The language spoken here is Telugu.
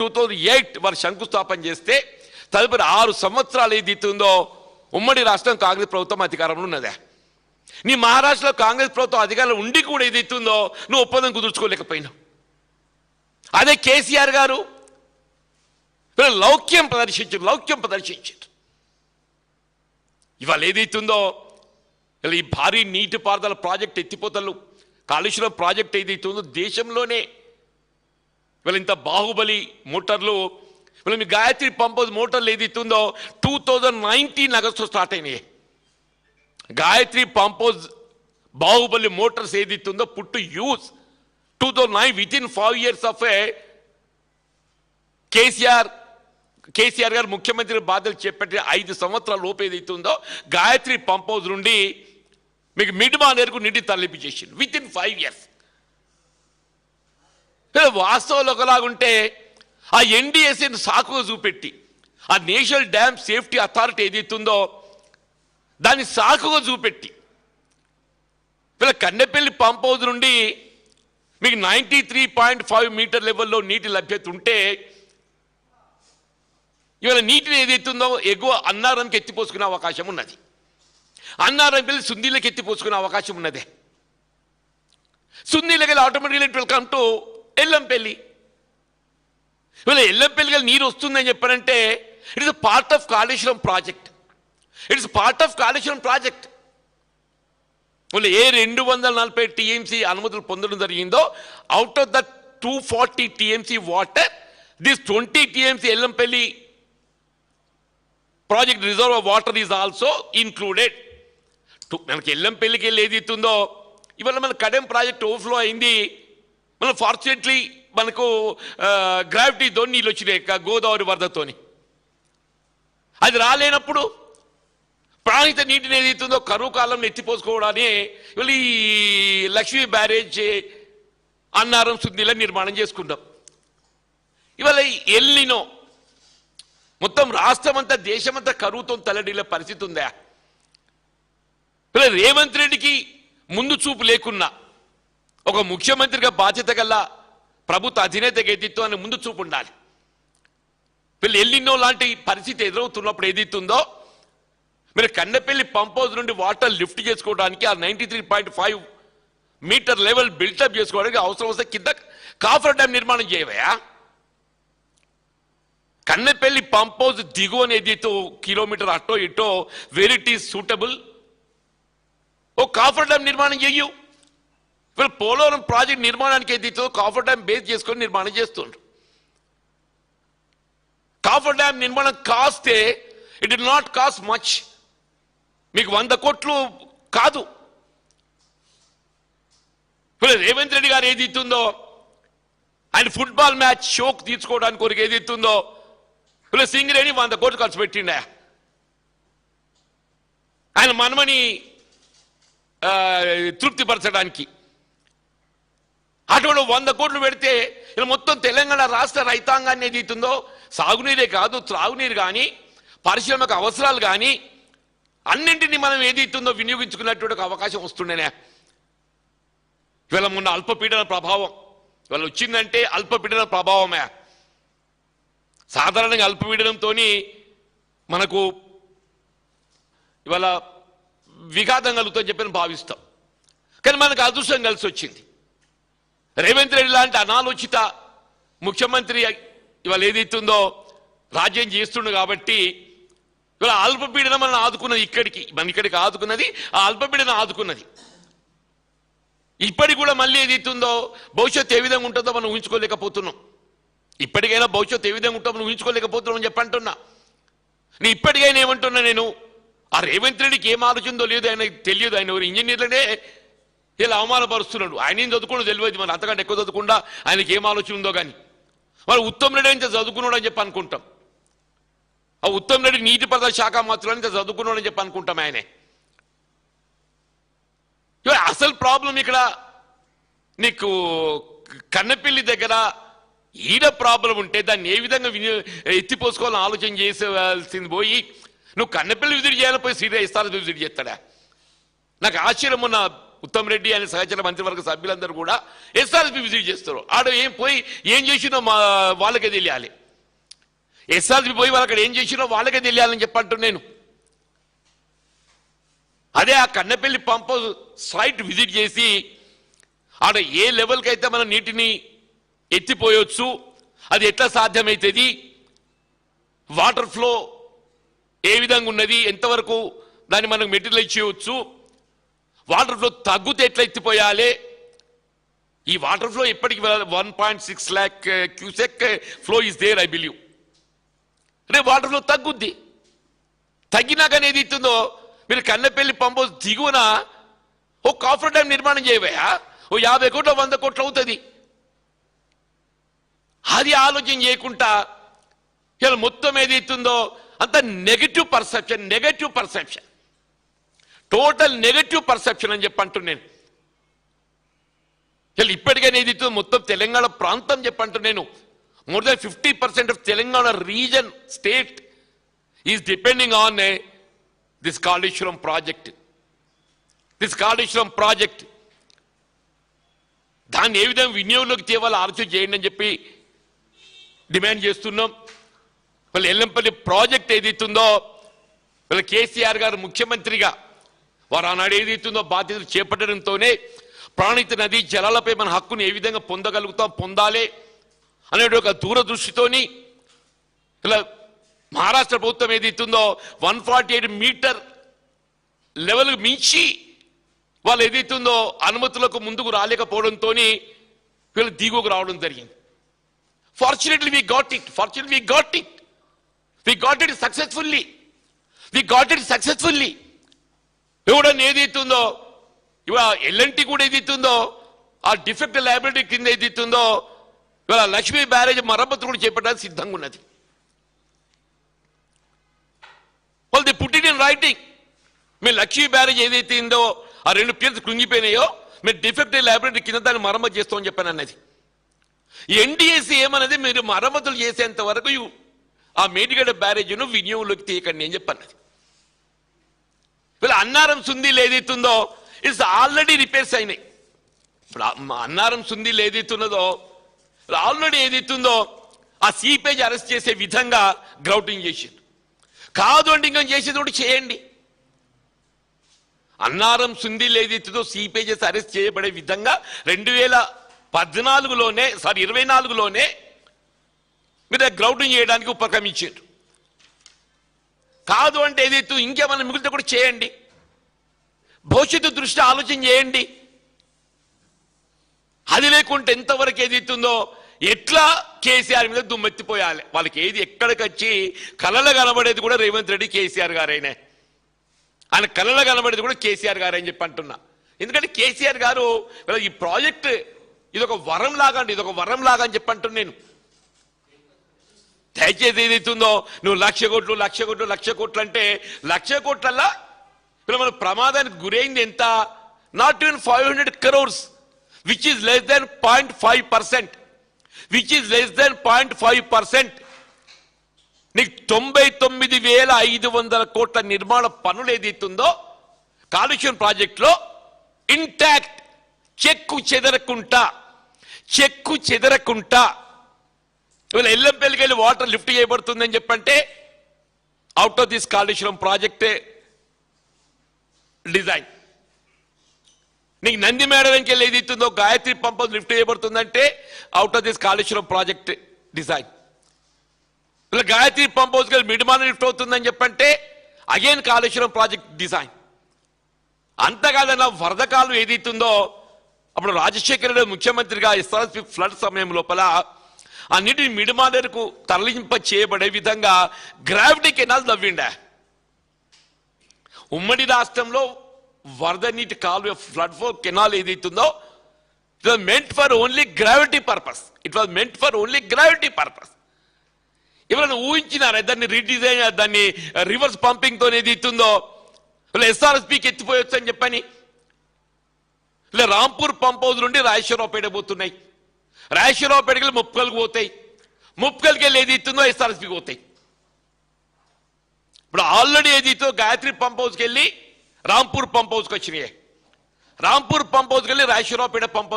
2008 వారు శంకుస్థాపన చేస్తే తదుపరి 6 సంవత్సరాలు ఏదైతుందో ఉమ్మడి రాష్ట్రం కాంగ్రెస్ ప్రభుత్వం అధికారంలో ఉన్నదే. నీ మహారాష్ట్రలో కాంగ్రెస్ ప్రభుత్వం అధికారంలో ఉండి కూడా ఏదైతుందో నువ్వు ఒప్పందం కుదుర్చుకోలేకపోయినావు. అదే కేసీఆర్ గారు లౌక్యం ప్రదర్శించారు. ఇవాళ ఏదైతుందో ఈ భారీ నీటిపారుదల ప్రాజెక్ట్ ఎత్తిపోతలు కాళేశ్వరం ప్రాజెక్ట్ ఏదైతుందో దేశంలోనే ఇవాళ ఇంత బాహుబలి మోటార్లు ఇవాళ మీ గాయత్రి పంప్ మోటార్లు ఏదైతుందో 2019 ఆగస్టులో స్టార్ట్ అయినాయి. గాయత్రి పంపోజ్ బాహుబలి మోటార్స్ ఏదైతుందో పుట్టు యూజ్ 2009 వితిన్ 5 years ఆఫ్ ఏ కేసీఆర్ గారు ముఖ్యమంత్రి బాధ్యతలు చేపట్టి 5 సంవత్సరాల లోపు ఏదైతుందో గాయత్రి పంప్ హౌస్ నుండి మీకు మిడ్మానేరుకు నీటి తరలింపు చేసింది వితిన్ 5 years. వాస్తవంలో ఒకలాగుంటే ఆ ఎన్డీఎస్ఏని సాకుగా చూపెట్టి ఆ నేషనల్ డ్యామ్ సేఫ్టీ అథారిటీ ఏదైతుందో దాన్ని సాకుగా చూపెట్టి వీళ్ళ కన్నెపల్లి పంప్ హౌస్ నుండి మీకు 93.5 మీటర్ లెవెల్లో నీటి లభ్యత ఉంటే ఇవాళ నీటిని ఏదైతుందో ఎగువ అన్నారంకి ఎత్తిపోసుకునే అవకాశం ఉన్నది. అన్నారం వెళ్ళి సుందీలకి ఎత్తిపోసుకునే అవకాశం ఉన్నదే. సుందీలకి వెళ్ళి ఆటోమేటిక్గా వెల్కమ్ టు ఎల్లంపల్లి. ఇవాళ ఎల్లంపల్లికి నీరు వస్తుందని చెప్పారంటే it is part of Kaleshwaram project. వాళ్ళు ఏ 240 TMC అనుమతులు పొందడం జరిగిందో out of the 240 TMC water this 20 TMC Yellampalli project reserve water is also included. మనకి ఎల్లంపల్లికి వెళ్ళి ఏదైతుందో ఇవాళ మన కడెం ప్రాజెక్ట్ ఓవర్ఫ్లో అయింది. మనం ఫార్చునేట్లీ మనకు గ్రావిటీతో నీళ్ళు వచ్చినాయి గోదావరి వరదతోని. అది రాలేనప్పుడు ప్రాణిత నీటిని ఏదైతుందో కరువు కాలంలో ఎత్తిపోసుకోవడాన్ని ఇవాళ ఈ లక్ష్మీ బ్యారేజ్ అన్నారం సుందీల నిర్మాణం చేసుకుంటాం. ఇవాళ ఎల్నినో మొత్తం రాష్ట్రమంతా దేశమంతా కరువుతో తలడిల్లే పరిస్థితి ఉందా? రేవంత్ రెడ్డికి ముందు చూపు లేకున్నా ఒక ముఖ్యమంత్రిగా బాధ్యత గల ప్రభుత్వ అధినేతగా ఏదైతే అని ముందు చూపు ఉండాలి. వీళ్ళు ఎల్లినో లాంటి పరిస్థితి ఎదురవుతున్నప్పుడు ఏదైతుందో మీరు కన్నెపల్లి పంప్ హౌస్ నుండి వాటర్ లిఫ్ట్ చేసుకోవడానికి ఆ 93.5 మీటర్ లెవెల్ బిల్టప్ చేసుకోవడానికి అవసరం వస్తే కింద కాఫర్ డ్యామ్ నిర్మాణం చేయవయా? కన్నెపల్లి పంప్ హౌస్ దిగువని ఏదైతే కిలోమీటర్ అటో ఇటో వేర్ ఇట్ ఈస్ సూటబుల్ ఓ కాఫర్ డ్యామ్ నిర్మాణం చెయ్యు. వీళ్ళు పోలవరం ప్రాజెక్ట్ నిర్మాణానికి ఏదైతే కాఫర్ డ్యామ్ బేస్ చేసుకొని నిర్మాణం చేస్తుండ్రు. కాఫర్ డ్యామ్ నిర్మాణం కాస్తే it will not cost much. మీకు 100 కోట్లు కాదు. వీళ్ళు రేవంత్ రెడ్డి గారు ఏదైతుందో ఆయన ఫుట్బాల్ మ్యాచ్ షోక్ తీసుకోవడానికి కొరకు ఏదైతుందో వీళ్ళు సింగరేణి 100 కోట్లు ఖర్చు పెట్టిండా ఆయన మనమని తృప్తిపరచడానికి. అటువంటి 100 కోట్లు పెడితే ఇలా మొత్తం తెలంగాణ రాష్ట్ర రైతాంగాన్ని ఏదైతుందో సాగునీరే కాదు త్రాగునీరు కానీ పరిశ్రమకు అవసరాలు కానీ అన్నింటినీ మనం ఏదైతుందో వినియోగించుకున్నటువంటి అవకాశం వస్తుండేనే. ఇవాళ మొన్న అల్పపీడన ప్రభావం ఇవాళ వచ్చిందంటే అల్పపీడన ప్రభావమే. సాధారణంగా అల్పపీడనంతో మనకు ఇవాళ విఘాతం కలుగుతుందని చెప్పి భావిస్తాం. కానీ మనకు అదృష్టం కలిసి వచ్చింది. రేవంత్ రెడ్డి లాంటి అనాలోచిత ముఖ్యమంత్రి ఇవాళ ఏదైతుందో రాజ్యం చేస్తుండు కాబట్టి ఇవాళ అల్పపీడనం మనం ఆదుకున్నది. ఇక్కడికి ఆదుకున్నది ఆ అల్పపీడనం ఆదుకున్నది. ఇప్పటికి కూడా మళ్ళీ ఏదైతుందో భవిష్యత్తు ఏ విధంగా ఉంటుందో మనం ఊహించుకోలేకపోతున్నాం. ఇప్పటికైనా భవిష్యత్తు ఏ విధంగా ఉంటుందో మనం ఊహించుకోలేకపోతున్నాం అని చెప్పంటున్నా. నేను ఇప్పటికైనా ఏమంటున్నా, నేను ఆ రేవంత్ రెడ్డికి ఏం ఆలోచనదో లేదు ఆయనకు తెలియదు. ఆయన ఎవరు ఇంజనీర్లనే ఇలా అవమానపరుస్తున్నాడు. ఆయన ఏం చదువుకున్నదో తెలియదు. మరి అంతకంటే ఎక్కువ చదువుకుండా ఆయనకి ఏం ఆలోచన ఉందో కానీ మరి ఉత్తమ్ రెడ్డి అయితే చదువుకున్నాడు అని చెప్పి అనుకుంటాం. ఆ ఉత్తమ్ రెడ్డి నీటిపారుదల శాఖ మంత్రులని చదువుకున్నాడు అని చెప్పి అనుకుంటాం. ఆయనే అసలు ప్రాబ్లం ఇక్కడ నీకు కన్నెపల్లి దగ్గర ఈడ ప్రాబ్లం ఉంటే దాన్ని ఏ విధంగా ఎత్తిపోసుకోవాలని ఆలోచన చేసేవాల్సింది పోయి నువ్వు కన్నెపల్లి విజిట్ చేయాలి పోయి సీరియస్ ఇస్తాను విజిట్ చేస్తాడా? నాకు ఆశ్చర్యం. ఉన్న ఉత్తమ్ రెడ్డి అనే సహచర మంత్రివర్గ సభ్యులందరూ కూడా ఎస్ఆర్ఎస్పి విజిట్ చేస్తారు. ఆడ ఏం చేసినో వాళ్ళకే తెలియాలి. ఎస్ఆర్ఎస్పి పోయి వాళ్ళు అక్కడ ఏం చేసినో వాళ్ళకే తెలియాలని చెప్పంటున్నాను నేను. అదే ఆ కన్నెపల్లి పంప్ సైట్ విజిట్ చేసి ఆడ ఏ లెవెల్కి అయితే మనం నీటిని ఎత్తిపోయొచ్చు, అది ఎట్లా సాధ్యమవుతుంది, వాటర్ ఫ్లో ఏ విధంగా ఉన్నది, ఎంతవరకు దాన్ని మనం మెటీరియలైజ్ చేయవచ్చు, వాటర్ ఫ్లో తగ్గితే ఎట్లా ఎత్తిపోయాలి. ఈ వాటర్ ఫ్లో ఇప్పటికి 1.6 lakh cusec flow is there I believe. అంటే వాటర్ ఫ్లో తగ్గుద్ది. తగ్గినాకనే ఏది ఇస్తుందో మీరు కన్నెపల్లి పంప్ దిగువన ఓ కాఫర్ డ్యామ్ నిర్మాణం చేయబోయా ఓ 50 కోట్లు 100 కోట్లు అవుతుంది. అది ఆలోచన చేయకుండా ఇలా మొత్తం ఏది ఇస్తుందో అంత negative perception total negative perception అని చెప్పంటున్నాను. ఇలా ఇప్పటికైనా ఏది ఇస్తుందో మొత్తం తెలంగాణ ప్రాంతం చెప్పంటున్నాను. More than 50% of Telangana region state is depending on this Kaleshwaram project. దాన్ని ఏ విధంగా వినియోగంలోకి తేవాలో ఆలోచన చేయండి అని చెప్పి డిమాండ్ చేస్తున్నాం. వాళ్ళు ఎల్లంపల్లి ప్రాజెక్ట్ ఏదైతుందో వీళ్ళ కేసీఆర్ గారు ముఖ్యమంత్రిగా వారు ఆనాడు ఏదైతుందో బాధ్యతలు చేపట్టడంతోనే ప్రాణిత నదీ జలాలపై మన హక్కును ఏ విధంగా పొందాలి అనే ఒక దూరదృష్టితోని ఇలా మహారాష్ట్ర ప్రభుత్వం ఏదైతుందో 148 మీటర్ లెవెల్ మించి వాళ్ళు ఏదైతుందో అనుమతులకు ముందుకు రాలేకపోవడంతో వీళ్ళు దిగువకు రావడం జరిగింది. Fortunately we got it successfully. ఎవడన్నా ఏదైతుందో ఇవాళ ఎల్ఎన్టీ కూడా ఏదైతుందో ఆ డిఫెక్ట్ లయబిలిటీ కింద ఏదైతుందో ఇవాళ లక్ష్మీ బ్యారేజ్ మరమ్మతు కూడా చేపట్టడానికి సిద్ధంగా ఉన్నది. వాళ్ళు the put it in writing. మీరు లక్ష్మీ బ్యారేజ్ ఏదైతే ఉందో ఆ 2 పియర్స్ కృంగిపోయినాయో మీరు డిఫెక్ట్ లయబిలిటీ కింద దాన్ని మరమ్మతు చేస్తామని చెప్పాను అన్నది. ఎన్డీఏసీ ఏమన్నది మీరు మరమ్మతులు చేసేంత వరకు ఆ మేడిగడ్డ బ్యారేజ్ను వినియోగంలోకి తీయకండి అని చెప్పన్నది. వీళ్ళ అన్నారం సుందీలు ఏదైతుందో ఇట్స్ ఆల్రెడీ రిపేర్స్ అయినాయి. ఇప్పుడు అన్నారం సుందీలు ఏదైతున్నదో ఆల్రెడీ ఏదైతుందో ఆ సీపేజ్ అరెస్ట్ చేసే విధంగా గ్రౌటింగ్ చేసింది. కాదు అంటే ఇంకా చేసేది కూడా చేయండి. అన్నారం సుందీలు ఏదైతుందో సీపేజెస్ అరెస్ట్ చేయబడే విధంగా 2024లోనే మీరు గ్రౌటింగ్ చేయడానికి ఉపక్రమించారు. కాదు అంటే ఏదైతే ఇంకేమన్నా మిగిలితే కూడా చేయండి. భవిష్యత్తు దృష్టి ఆలోచన చేయండి. అది లేకుంటే ఎంతవరకు ఏదైతుందో ఎట్లా కేసీఆర్ మీద దుమ్మెత్తిపోయాలి. వాళ్ళకి ఏది ఎక్కడికి వచ్చి కళలు కనబడేది కూడా రేవంత్ రెడ్డి కేసీఆర్ గారైనా, ఆయన కళలు కనబడేది కూడా కేసీఆర్ గారు అని చెప్పి అంటున్నా. ఎందుకంటే కేసీఆర్ గారు ఈ ప్రాజెక్ట్ ఇదొక వరం లాగా అని చెప్పి అంటున్నా నేను. దయచేసి ఏదైతుందో నువ్వు 1,00,000 కోట్లు అంటే 1,00,000 కోట్లల్లా మన ప్రమాదానికి గురైంది ఎంత? Not even 500 crores, which is less than 0.5%. నీకు 99,500 కోట్ల నిర్మాణ పనులు ఏదైతుందో కాళేశ్వరం ప్రాజెక్టులో ఇంటాక్ట్ చెక్కు చెదరకుంటా వీళ్ళ ఎల్లంపల్లికి వెళ్ళి వాటర్ లిఫ్ట్ చేయబడుతుందని చెప్పంటే out of this Kaleshwaram project design. నీకు నంది మేడకి వెళ్ళి ఏదైతుందో గాయత్రి పంప్ లిఫ్ట్ చేయబడుతుందంటే out of this Kaleshwaram project design. ఇలా గాయత్రి పంప్ హౌస్కి వెళ్ళి మిడిమాన లిఫ్ట్ అవుతుందని చెప్పంటే అగైన్ కాళేశ్వరం ప్రాజెక్ట్ డిజైన్. అంతకాదన్న వరద కాలం ఏదైతుందో అప్పుడు రాజశేఖర రెడ్డి ముఖ్యమంత్రిగా ఎస్ఆర్ఎస్పి ఫ్లడ్ సమయం లోపల ఆ నీటిని మిడిమానేరుకు తరలింప చేయబడే విధంగా గ్రావిటీ కెనాల్ తవ్విండా. ఉమ్మడి రాష్ట్రంలో వరద నీటి కాలువ ఫ్లడ్ ఫ్లో కెనాల్ ఏదైతుందో it was meant for only gravity purpose. ఎవరైనా ఊహించినారా దాన్ని రీడిజైన్, దాన్ని రివర్స్ పంపింగ్ తో ఏదైతుందో ఎస్ఆర్ఎస్పికి ఎత్తిపోయొచ్చు అని చెప్పని? ఇలా రాంపూర్ పంప్ హౌస్ నుండి రాజేశ్వరరావుపేట పోతున్నాయి, రాజేశ్వరరావుపేటకి వెళ్ళి ముప్కల్కి పోతాయి, ముప్కల్కి వెళ్ళి ఏదైతుందో ఎస్ఆర్ఎస్పికి పోతాయి. ఇప్పుడు ఆల్రెడీ ఏదైతే గాయత్రి పంప్ హౌస్కి వెళ్ళి రాంపూర్ పంప్ హౌస్కి వచ్చినాయి, రాంపూర్ పంప్ హౌస్కి వెళ్ళి రాజేశ్వరరావుపేట పంప్